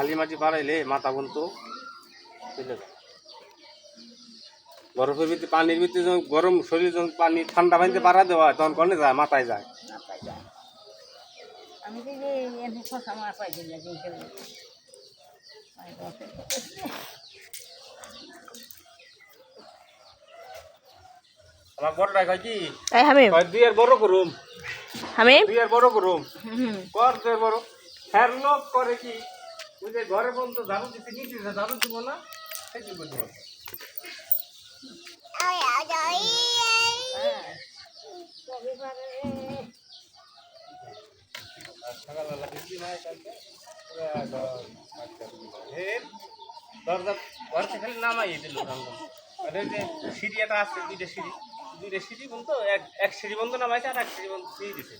খালি মাটি বাড়াইলে মাথা বন্ধ বুঝলে বরফের ভিতরে পানির ভিতরে যখন গরম শরীর যখন পানি ঠান্ডা পানিতে পাড়া দেওয়া হয় তখন কনে যায় মাথায় যায় আমি তো যে এনে খসা মাছ পাই দিন না যে আমার বড় রাখা কি আমি দুই আর বড় করুম দুই আর বড় করুম কর দুই বড় হ্যার লোক করে কি ওই যে ঘরে বন্ধ ঝাড়ু দিতে নিচে ঝাড়ু দিব না সেই দিব সকালবেলা বৃষ্টি নাই কালকে দরজা ঘর থেকে খালি নামাই দিল যে সিঁড়ি একটা আসছে দুইটা সিঁড়ি বন্ধ এক সিঁড়ি বন্ধ নামাইছে আর এক সিঁড়ি বন্ধ দিয়ে দিছে